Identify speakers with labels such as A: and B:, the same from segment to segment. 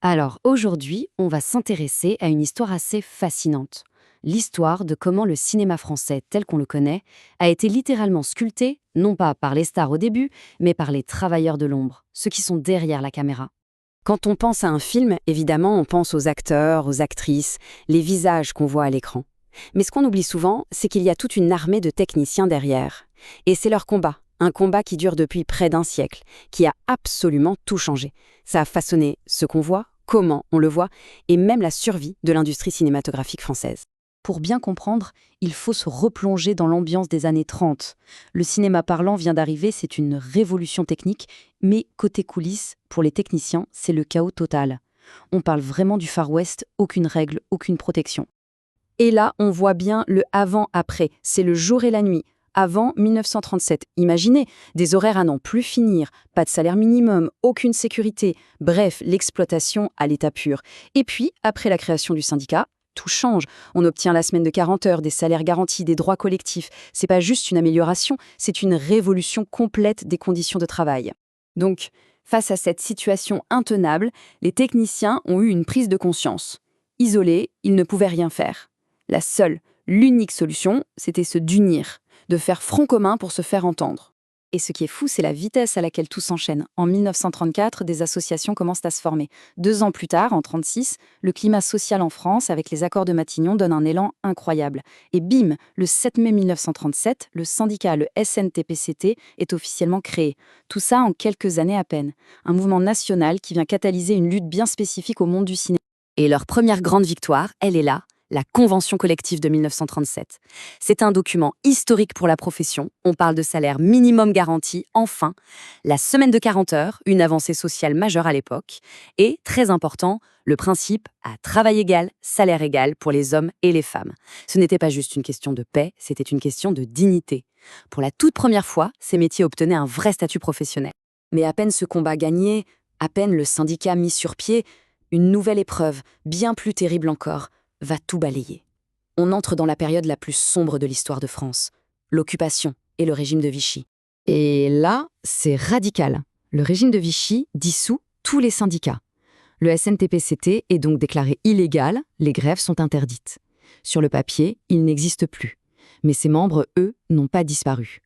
A: Alors aujourd'hui, on va s'intéresser à une histoire assez fascinante. L'histoire de comment le cinéma français tel qu'on le connaît a été littéralement sculpté, non pas par les stars au début, mais par les travailleurs de l'ombre, ceux qui sont derrière la caméra. Quand on pense à un film, évidemment, on pense aux acteurs, aux actrices, les visages qu'on voit à l'écran. Mais ce qu'on oublie souvent, c'est qu'il y a toute une armée de techniciens derrière. Et c'est leur combat, un combat qui dure depuis près d'un siècle, qui a absolument tout changé. Ça a façonné ce qu'on voit, comment on le voit, et même la survie de l'industrie cinématographique française. Pour bien comprendre, il faut se replonger dans l'ambiance des années 30. Le cinéma parlant vient d'arriver, c'est une révolution technique, mais côté coulisses, pour les techniciens, c'est le chaos total. On parle vraiment du Far West, aucune règle, aucune protection. Et là, on voit bien le avant-après, c'est le jour et la nuit. Avant 1937, imaginez, des horaires à n'en plus finir, pas de salaire minimum, aucune sécurité, bref, l'exploitation à l'état pur. Et puis, après la création du syndicat, tout change. On obtient la semaine de 40 heures, des salaires garantis, des droits collectifs. C'est pas juste une amélioration, c'est une révolution complète des conditions de travail. Donc, face à cette situation intenable, les techniciens ont eu une prise de conscience. Isolés, ils ne pouvaient rien faire. La seule, l'unique solution, c'était d'unir, de faire front commun pour se faire entendre. Et ce qui est fou, c'est la vitesse à laquelle tout s'enchaîne. En 1934, des associations commencent à se former. 2 ans plus tard, en 1936, le climat social en France, avec les accords de Matignon, donne un élan incroyable. Et bim, le 7 mai 1937, le syndicat, le SNTPCT, est officiellement créé. Tout ça en quelques années à peine. Un mouvement national qui vient catalyser une lutte bien spécifique au monde du cinéma. Et leur première grande victoire, elle est là, la Convention collective de 1937. C'est un document historique pour la profession. On parle de salaire minimum garanti, enfin. La semaine de 40 heures, une avancée sociale majeure à l'époque. Et, très important, le principe à travail égal, salaire égal pour les hommes et les femmes. Ce n'était pas juste une question de paix, c'était une question de dignité. Pour la toute première fois, ces métiers obtenaient un vrai statut professionnel. Mais à peine ce combat gagné, à peine le syndicat mis sur pied, une nouvelle épreuve, bien plus terrible encore, va tout balayer. On entre dans la période la plus sombre de l'histoire de France, l'occupation et le régime de Vichy. Et là, c'est radical. Le régime de Vichy dissout tous les syndicats. Le SNTPCT est donc déclaré illégal, les grèves sont interdites. Sur le papier, il n'existe plus. Mais ses membres, eux, n'ont pas disparu.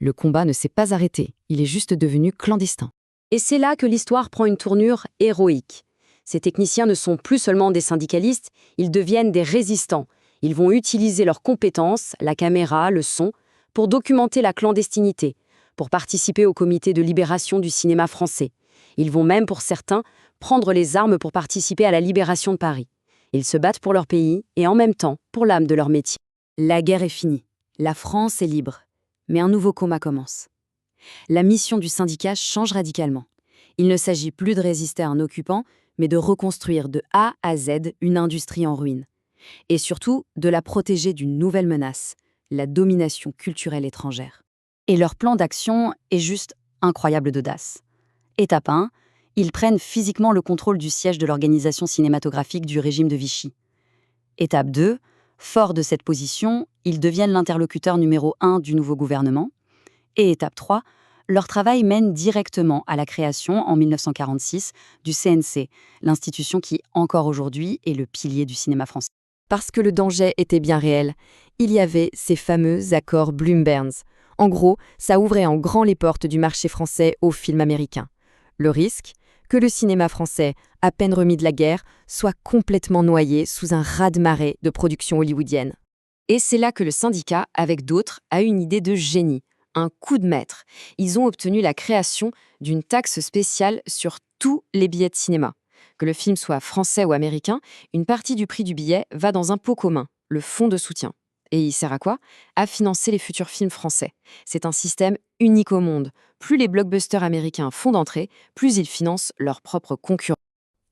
A: Le combat ne s'est pas arrêté, il est juste devenu clandestin. Et c'est là que l'histoire prend une tournure héroïque. Ces techniciens ne sont plus seulement des syndicalistes, ils deviennent des résistants. Ils vont utiliser leurs compétences, la caméra, le son, pour documenter la clandestinité, pour participer au comité de libération du cinéma français. Ils vont même, pour certains, prendre les armes pour participer à la libération de Paris. Ils se battent pour leur pays et en même temps pour l'âme de leur métier. La guerre est finie. La France est libre. Mais un nouveau combat commence. La mission du syndicat change radicalement. Il ne s'agit plus de résister à un occupant, mais de reconstruire de A à Z une industrie en ruine. Et surtout, de la protéger d'une nouvelle menace, la domination culturelle étrangère. Et leur plan d'action est juste incroyable d'audace. Étape 1, ils prennent physiquement le contrôle du siège de l'organisation cinématographique du régime de Vichy. Étape 2, fort de cette position, ils deviennent l'interlocuteur numéro 1 du nouveau gouvernement. Et étape 3, leur travail mène directement à la création, en 1946, du CNC, l'institution qui, encore aujourd'hui, est le pilier du cinéma français. Parce que le danger était bien réel, il y avait ces fameux accords Bloom-Burns. En gros, ça ouvrait en grand les portes du marché français aux films américains. Le risque, que le cinéma français, à peine remis de la guerre, soit complètement noyé sous un raz-de-marée de production hollywoodienne. Et c'est là que le syndicat, avec d'autres, a une idée de génie. Un coup de maître. Ils ont obtenu la création d'une taxe spéciale sur tous les billets de cinéma. Que le film soit français ou américain, une partie du prix du billet va dans un pot commun, le fonds de soutien. Et il sert à quoi? À financer les futurs films français. C'est un système unique au monde. Plus les blockbusters américains font d'entrée, plus ils financent leurs propres concurrents.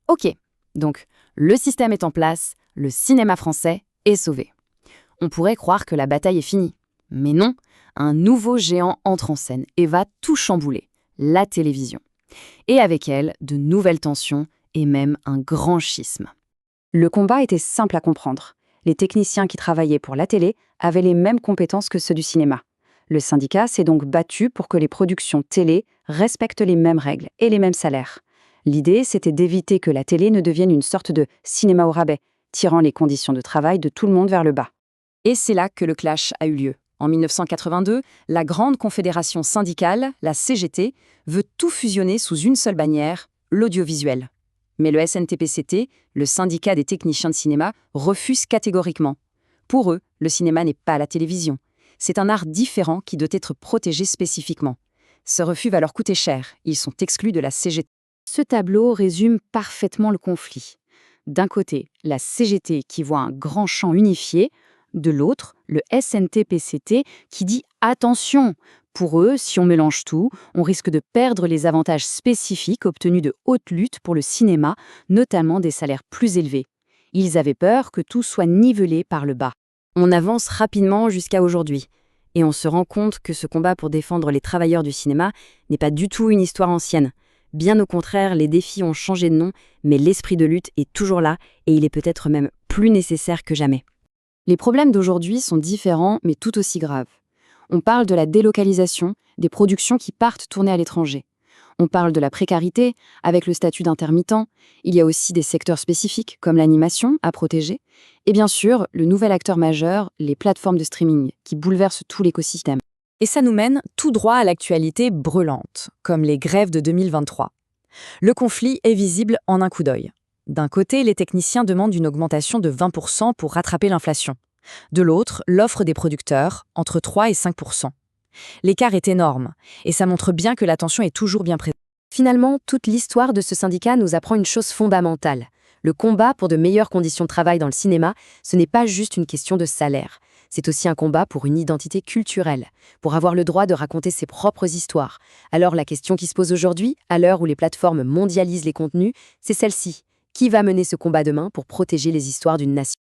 A: Ok, donc le système est en place, le cinéma français est sauvé. On pourrait croire que la bataille est finie. Mais non, un nouveau géant entre en scène et va tout chambouler, la télévision. Et avec elle, de nouvelles tensions et même un grand schisme. Le combat était simple à comprendre. Les techniciens qui travaillaient pour la télé avaient les mêmes compétences que ceux du cinéma. Le syndicat s'est donc battu pour que les productions télé respectent les mêmes règles et les mêmes salaires. L'idée, c'était d'éviter que la télé ne devienne une sorte de cinéma au rabais, tirant les conditions de travail de tout le monde vers le bas. Et c'est là que le clash a eu lieu. En 1982, la grande confédération syndicale, la CGT, veut tout fusionner sous une seule bannière, l'audiovisuel. Mais le SNTP-CT, le syndicat des techniciens de cinéma, refuse catégoriquement. Pour eux, le cinéma n'est pas la télévision. C'est un art différent qui doit être protégé spécifiquement. Ce refus va leur coûter cher. Ils sont exclus de la CGT. Ce tableau résume parfaitement le conflit. D'un côté, la CGT qui voit un grand champ unifié, de l'autre, le SNTP-CT qui dit « attention ». Pour eux, si on mélange tout, on risque de perdre les avantages spécifiques obtenus de haute lutte pour le cinéma, notamment des salaires plus élevés. Ils avaient peur que tout soit nivelé par le bas. On avance rapidement jusqu'à aujourd'hui. Et on se rend compte que ce combat pour défendre les travailleurs du cinéma n'est pas du tout une histoire ancienne. Bien au contraire, les défis ont changé de nom, mais l'esprit de lutte est toujours là et il est peut-être même plus nécessaire que jamais. Les problèmes d'aujourd'hui sont différents, mais tout aussi graves. On parle de la délocalisation, des productions qui partent tourner à l'étranger. On parle de la précarité, avec le statut d'intermittent. Il y a aussi des secteurs spécifiques, comme l'animation, à protéger. Et bien sûr, le nouvel acteur majeur, les plateformes de streaming, qui bouleversent tout l'écosystème.
B: Et ça nous mène tout droit à l'actualité brûlante, comme les grèves de 2023. Le conflit est visible en un coup d'œil. D'un côté, les techniciens demandent une augmentation de 20% pour rattraper l'inflation. De l'autre, l'offre des producteurs, entre 3 et 5%. L'écart est énorme, et ça montre bien que la tension est toujours bien présente.
A: Finalement, toute l'histoire de ce syndicat nous apprend une chose fondamentale. Le combat pour de meilleures conditions de travail dans le cinéma, ce n'est pas juste une question de salaire. C'est aussi un combat pour une identité culturelle, pour avoir le droit de raconter ses propres histoires. Alors la question qui se pose aujourd'hui, à l'heure où les plateformes mondialisent les contenus, c'est celle-ci. Qui va mener ce combat demain pour protéger les histoires d'une nation ?